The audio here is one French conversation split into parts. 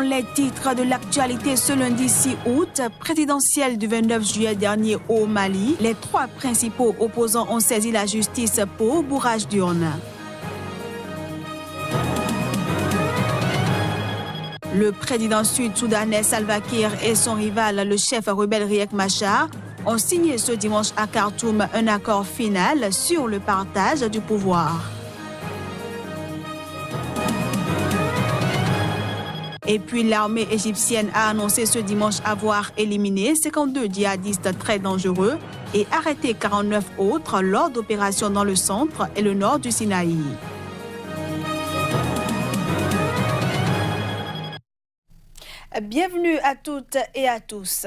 les titres de l'actualité ce lundi 6 août, présidentielle du 29 juillet dernier au Mali, les trois principaux opposants ont saisi la justice pour bourrage d'urnes. Le président sud-soudanais Salva Kiir et son rival, le chef rebelle Riek Machar, ont signé ce dimanche à Khartoum un accord final sur le partage du pouvoir. Et puis l'armée égyptienne a annoncé ce dimanche avoir éliminé 52 djihadistes très dangereux et arrêté 49 autres lors d'opérations dans le centre et le nord du Sinaï. Bienvenue à toutes et à tous.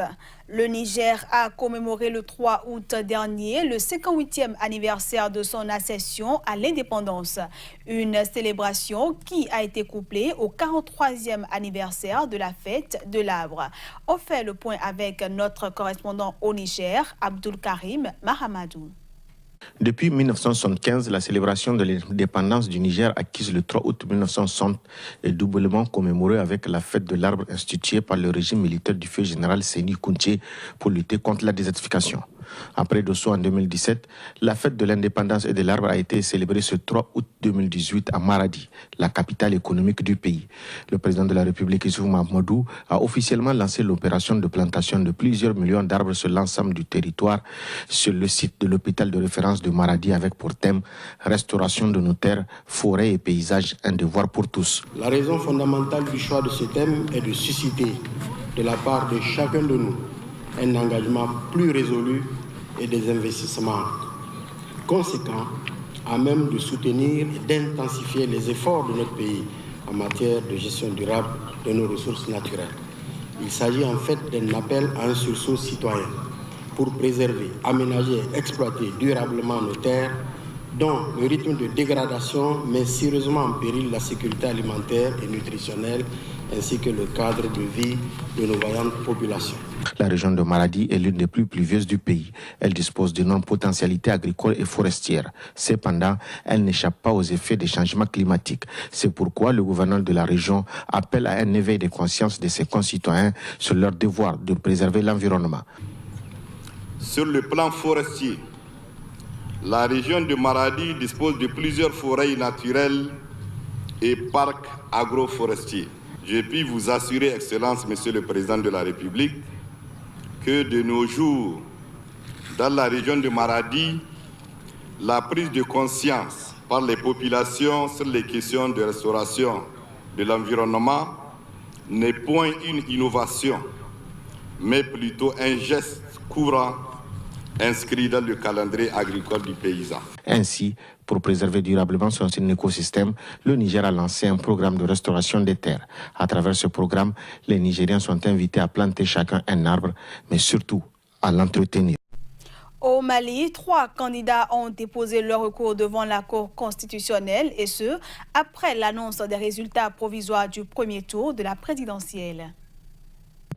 Le Niger a commémoré le 3 août dernier le 58e anniversaire de son accession à l'indépendance. Une célébration qui a été couplée au 43e anniversaire de la fête de l'arbre. On fait le point avec notre correspondant au Niger, Abdul Karim Mahamadou. Depuis 1975, la célébration de l'indépendance du Niger acquise le 3 août 1960 est doublement commémorée avec la fête de l'arbre instituée par le régime militaire du feu général Séni Kounché pour lutter contre la désertification. Après Dosso en 2017, la fête de l'indépendance et de l'arbre a été célébrée ce 3 août 2018 à Maradi, la capitale économique du pays. Le président de la République, Issoufou Mahamadou, a officiellement lancé l'opération de plantation de plusieurs millions d'arbres sur l'ensemble du territoire sur le site de l'hôpital de référence de Maradi avec pour thème « Restauration de nos terres, forêts et paysages, un devoir pour tous ». La raison fondamentale du choix de ce thème est de susciter de la part de chacun de nous un engagement plus résolu et des investissements conséquents à même de soutenir et d'intensifier les efforts de notre pays en matière de gestion durable de nos ressources naturelles. Il s'agit en fait d'un appel à un sursaut citoyen pour préserver, aménager et exploiter durablement nos terres dont le rythme de dégradation met sérieusement en péril la sécurité alimentaire et nutritionnelle ainsi que le cadre de vie de nos vaillantes populations. La région de Maradi est l'une des plus pluvieuses du pays. Elle dispose d'énormes potentialités agricoles et forestières. Cependant, elle n'échappe pas aux effets des changements climatiques. C'est pourquoi le gouverneur de la région appelle à un éveil de conscience de ses concitoyens sur leur devoir de préserver l'environnement. Sur le plan forestier, la région de Maradi dispose de plusieurs forêts naturelles et parcs agroforestiers. Je puis vous assurer, Excellence, Monsieur le Président de la République, que de nos jours, dans la région de Maradi, la prise de conscience par les populations sur les questions de restauration de l'environnement n'est point une innovation, mais plutôt un geste courant inscrit dans le calendrier agricole du paysan. Ainsi, pour préserver durablement son écosystème, le Niger a lancé un programme de restauration des terres. À travers ce programme, les Nigériens sont invités à planter chacun un arbre, mais surtout à l'entretenir. Au Mali, 3 candidats ont déposé leur recours devant la Cour constitutionnelle, et ce, après l'annonce des résultats provisoires du premier tour de la présidentielle.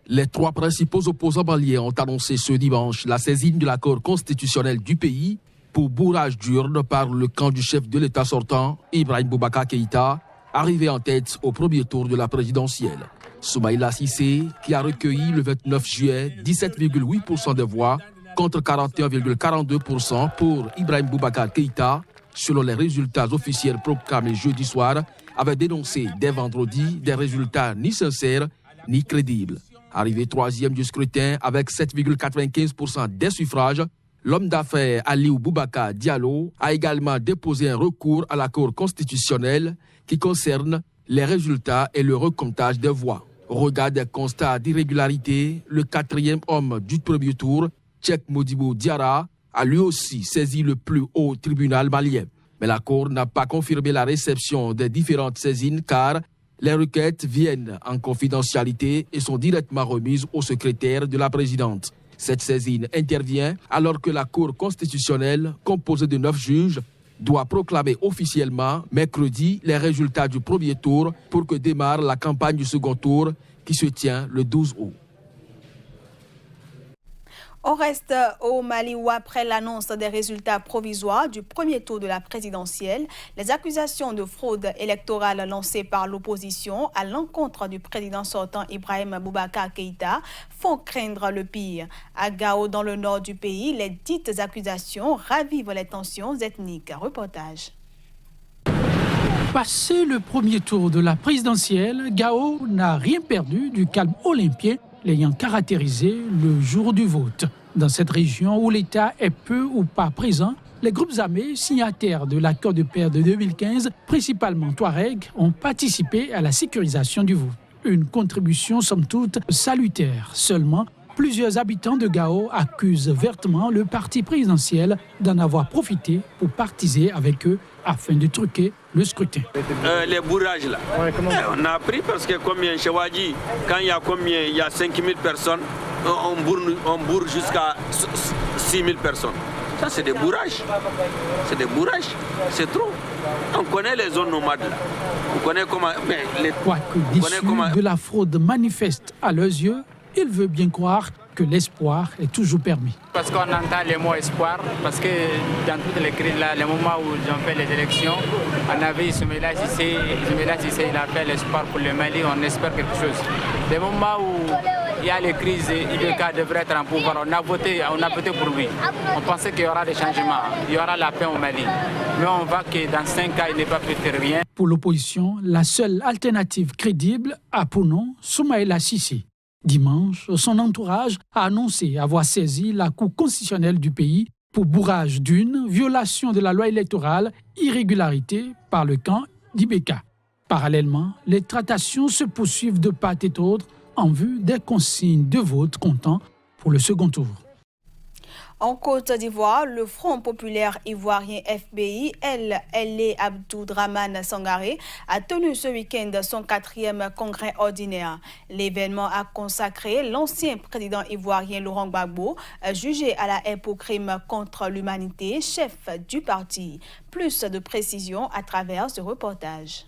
Les 3 principaux opposants maliens ont annoncé ce dimanche la saisine de la Cour constitutionnelle du pays pour bourrage d'urnes par le camp du chef de l'État sortant, Ibrahim Boubacar Keïta, arrivé en tête au premier tour de la présidentielle. Soumaïla Cissé, qui a recueilli le 29 juillet 17,8% des voix contre 41,42% pour Ibrahim Boubacar Keïta, selon les résultats officiels proclamés jeudi soir, avait dénoncé dès vendredi des résultats ni sincères ni crédibles. Arrivé 3e du scrutin avec 7,95% des suffrages, l'homme d'affaires Aliou Boubacar Diallo a également déposé un recours à la Cour constitutionnelle qui concerne les résultats et le recomptage des voix. Au regard des constats d'irrégularité, le 4e homme du premier tour, Tchèque Modibo Diarra, a lui aussi saisi le plus haut tribunal malien. Mais la Cour n'a pas confirmé la réception des différentes saisines car les requêtes viennent en confidentialité et sont directement remises au secrétaire de la présidente. Cette saisine intervient alors que la Cour constitutionnelle, composée de 9 juges, doit proclamer officiellement mercredi les résultats du premier tour pour que démarre la campagne du second tour qui se tient le 12 août. On reste au Mali où après l'annonce des résultats provisoires du premier tour de la présidentielle, les accusations de fraude électorale lancées par l'opposition à l'encontre du président sortant Ibrahim Boubacar Keïta font craindre le pire. À Gao, dans le nord du pays, les dites accusations ravivent les tensions ethniques. Reportage. Passé le premier tour de la présidentielle, Gao n'a rien perdu du calme olympien l'ayant caractérisé le jour du vote. Dans cette région où l'État est peu ou pas présent, les groupes armés signataires de l'accord de paix de 2015, principalement Touareg, ont participé à la sécurisation du vote. Une contribution somme toute salutaire. Seulement, plusieurs habitants de Gao accusent vertement le parti présidentiel d'en avoir profité pour partiser avec eux afin de truquer le scrutin. Les bourrages là, on a appris parce que combien chez Wadi, quand il y a 5000 personnes, on bourre jusqu'à 6000 personnes. Ça c'est des bourrages. C'est des bourrages, c'est trop. On connaît les zones nomades là. On connaît comment. Quoique déçus de la fraude manifeste à leurs yeux, ils veulent bien croire que l'espoir est toujours permis. Parce qu'on entend le mot espoir, parce que dans toutes les crises, là, les moments où ils ont fait les élections, on avait Ismaïla Cissé, il a fait l'espoir pour le Mali, on espère quelque chose. Les moments où il y a les crises, IBK devrait être en pouvoir, on a voté pour lui. On pensait qu'il y aura des changements, il y aura la paix au Mali. Mais on voit que dans 5 ans, il n'est pas fait rien. Pour l'opposition, la seule alternative crédible a pour nom Soumaïla Cissé. Dimanche, son entourage a annoncé avoir saisi la Cour constitutionnelle du pays pour bourrage d'une violation de la loi électorale, irrégularité par le camp d'IBK. Parallèlement, les tractations se poursuivent de part et d'autre en vue des consignes de vote comptant pour le second tour. En Côte d'Ivoire, le Front populaire ivoirien FPI, El Abdoudraman Sangaré, a tenu ce week-end son 4e congrès ordinaire. L'événement a consacré l'ancien président ivoirien Laurent Gbagbo, jugé à la haie pour crime contre l'humanité, chef du parti. Plus de précisions à travers ce reportage.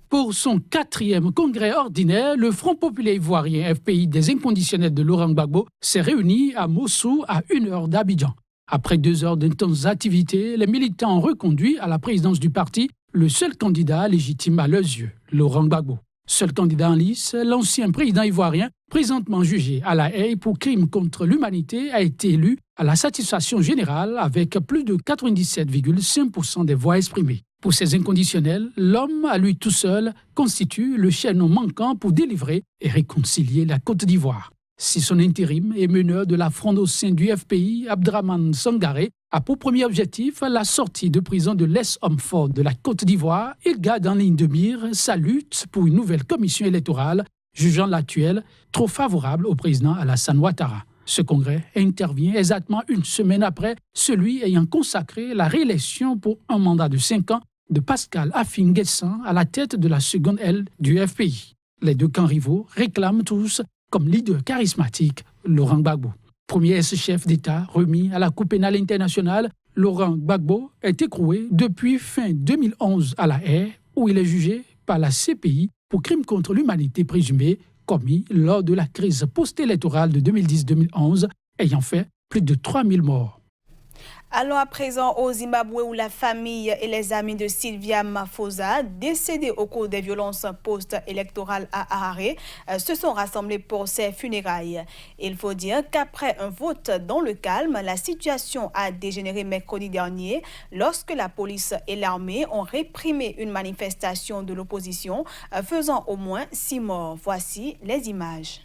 Pour son 4e congrès ordinaire, le Front populaire ivoirien FPI des inconditionnels de Laurent Gbagbo s'est réuni à Mossou à 1 heure d'Abidjan. Après 2 heures d'intenses activités, les militants ont reconduit à la présidence du parti le seul candidat légitime à leurs yeux, Laurent Gbagbo. Seul candidat en lice, l'ancien président ivoirien, présentement jugé à La Haye pour crime contre l'humanité, a été élu à la satisfaction générale avec plus de 97,5% des voix exprimées. Pour ces inconditionnels, l'homme, à lui tout seul, constitue le chaînon manquant pour délivrer et réconcilier la Côte d'Ivoire. Si son intérim est meneur de la fronde au sein du FPI, Abdraman Sangaré a pour premier objectif la sortie de prison de l'ex-homme fort de la Côte d'Ivoire, il garde en ligne de mire sa lutte pour une nouvelle commission électorale, jugeant l'actuelle trop favorable au président Alassane Ouattara. Ce congrès intervient exactement 1 semaine après celui ayant consacré la réélection pour un mandat de 5 ans de Pascal Affi-N'Guessan à la tête de la seconde aile du FPI. Les deux camps rivaux réclament tous comme leader charismatique Laurent Gbagbo. Premier ex-chef d'État remis à la Cour pénale internationale, Laurent Gbagbo est écroué depuis fin 2011 à La Haye, où il est jugé par la CPI pour crimes contre l'humanité présumés commis lors de la crise post-électorale de 2010-2011, ayant fait plus de 3000 morts. Allons à présent au Zimbabwe où la famille et les amis de Sylvia Mafosa, décédée au cours des violences post-électorales à Harare, se sont rassemblés pour ses funérailles. Il faut dire qu'après un vote dans le calme, la situation a dégénéré mercredi dernier lorsque la police et l'armée ont réprimé une manifestation de l'opposition, faisant au moins 6 morts. Voici les images.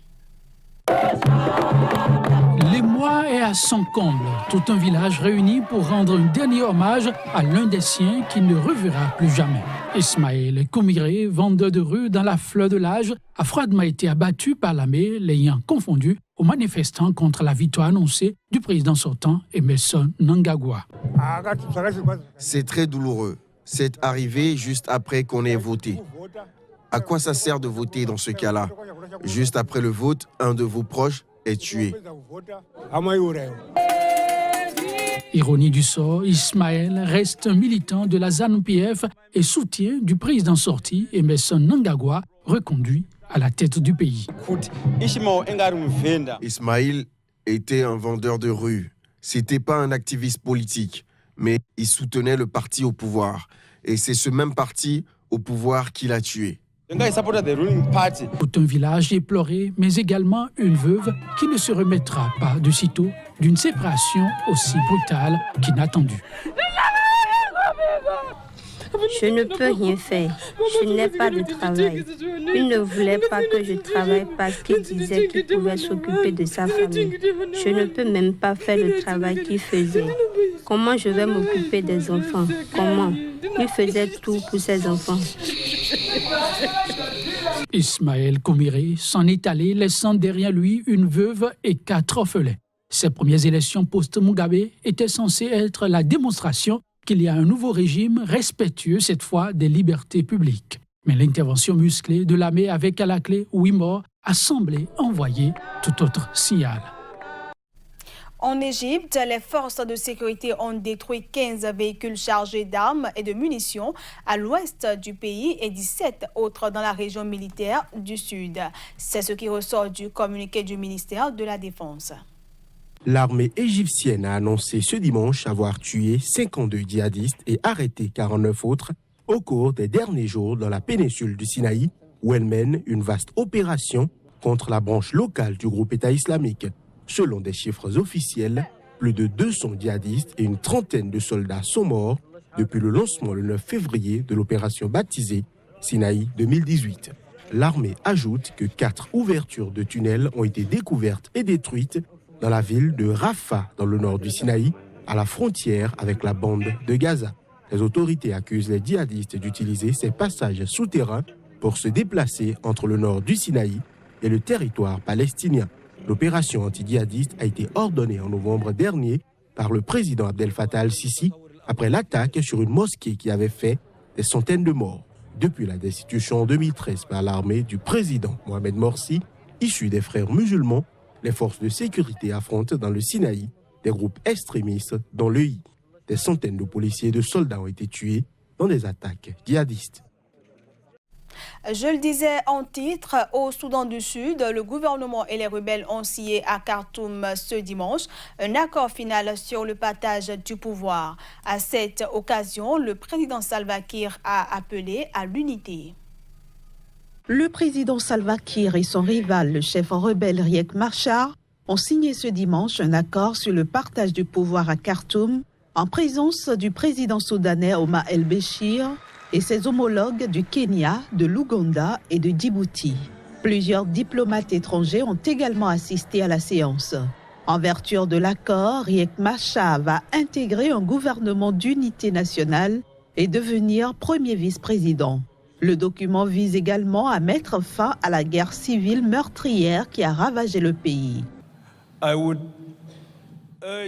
L'émoi est à son comble. Tout un village réuni pour rendre un dernier hommage à l'un des siens qui ne reverra plus jamais. Ismaël Koumiré, vendeur de rue dans la fleur de l'âge, a froidement été abattu par l'armée, l'ayant confondu aux manifestants contre la victoire annoncée du président sortant Emmerson Mnangagwa. C'est très douloureux. C'est arrivé juste après qu'on ait voté. À quoi ça sert de voter dans ce cas-là? Juste après le vote, un de vos proches est tué. Ironie du sort, Ismaël reste un militant de la ZANU-PF et soutien du président sorti Emmerson Mnangagwa, reconduit à la tête du pays. Ismaël était un vendeur de rue. C'était pas un activiste politique, mais il soutenait le parti au pouvoir. Et c'est ce même parti au pouvoir qui l'a tué. Tout un village éploré, mais également une veuve qui ne se remettra pas de sitôt d'une séparation aussi brutale qu'inattendue. Je ne peux rien faire. Je n'ai pas de travail. Il ne voulait pas que je travaille parce qu'il disait qu'il pouvait s'occuper de sa famille. Je ne peux même pas faire le travail qu'il faisait. Comment je vais m'occuper des enfants? Comment? Il faisait tout pour ses enfants. Ismaël Komiré s'en est allé, laissant derrière lui une veuve et 4 orphelins. Ces premières élections post-Mugabe étaient censées être la démonstration qu'il y a un nouveau régime respectueux, cette fois, des libertés publiques. Mais l'intervention musclée de l'armée avec à la clé 8 morts a semblé envoyer tout autre signal. En Égypte, les forces de sécurité ont détruit 15 véhicules chargés d'armes et de munitions à l'ouest du pays et 17 autres dans la région militaire du Sud. C'est ce qui ressort du communiqué du ministère de la Défense. L'armée égyptienne a annoncé ce dimanche avoir tué 52 djihadistes et arrêté 49 autres au cours des derniers jours dans la péninsule du Sinaï, où elle mène une vaste opération contre la branche locale du groupe État islamique. Selon des chiffres officiels, plus de 200 djihadistes et une trentaine de soldats sont morts depuis le lancement le 9 février de l'opération baptisée Sinaï 2018. L'armée ajoute que 4 ouvertures de tunnels ont été découvertes et détruites dans la ville de Rafah, dans le nord du Sinaï, à la frontière avec la bande de Gaza. Les autorités accusent les djihadistes d'utiliser ces passages souterrains pour se déplacer entre le nord du Sinaï et le territoire palestinien. L'opération anti-djihadiste a été ordonnée en novembre dernier par le président Abdel Fattah al-Sisi après l'attaque sur une mosquée qui avait fait des centaines de morts. Depuis la destitution en 2013 par l'armée du président Mohamed Morsi, issu des frères musulmans, les forces de sécurité affrontent dans le Sinaï des groupes extrémistes dans l'EI. Des centaines de policiers et de soldats ont été tués dans des attaques djihadistes. Je le disais en titre, au Soudan du Sud, le gouvernement et les rebelles ont signé à Khartoum ce dimanche un accord final sur le partage du pouvoir. À cette occasion, le président Salva Kiir a appelé à l'unité. Le président Salva Kiir et son rival, le chef rebelle Riek Machar, ont signé ce dimanche un accord sur le partage du pouvoir à Khartoum en présence du président soudanais Omar el-Béchir et ses homologues du Kenya, de l'Ouganda et de Djibouti. Plusieurs diplomates étrangers ont également assisté à la séance. En vertu de l'accord, Riek Machar va intégrer un gouvernement d'unité nationale et devenir premier vice-président. Le document vise également à mettre fin à la guerre civile meurtrière qui a ravagé le pays.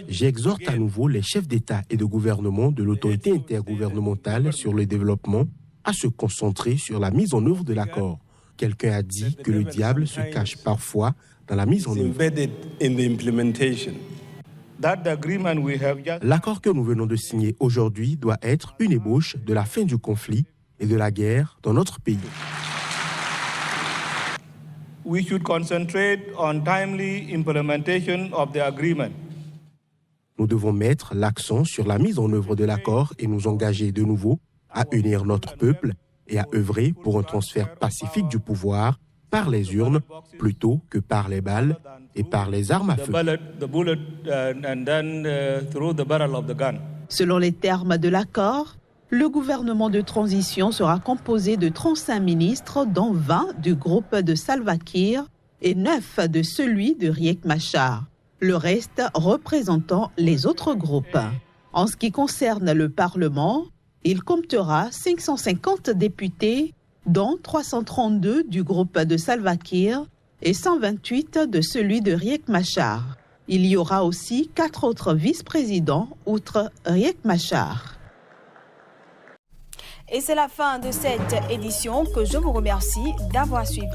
J'exhorte à nouveau les chefs d'État et de gouvernement de l'autorité intergouvernementale sur le développement à se concentrer sur la mise en œuvre de l'accord. Quelqu'un a dit que le diable se cache parfois dans la mise en œuvre. L'accord que nous venons de signer aujourd'hui doit être une ébauche de la fin du conflit et de la guerre dans notre pays. We should concentrate on timely implementation of the agreement. Nous devons mettre l'accent sur la mise en œuvre de l'accord et nous engager de nouveau à unir notre peuple et à œuvrer pour un transfert pacifique du pouvoir par les urnes plutôt que par les balles et par les armes à feu. Selon les termes de l'accord, le gouvernement de transition sera composé de 35 ministres, dont 20 du groupe de Salva Kiir et 9 de celui de Riek Machar. Le reste représentant les autres groupes. En ce qui concerne le Parlement, il comptera 550 députés, dont 332 du groupe de Salva Kiir et 128 de celui de Riek Machar. Il y aura aussi 4 autres vice-présidents outre Riek Machar. Et c'est la fin de cette édition que je vous remercie d'avoir suivi.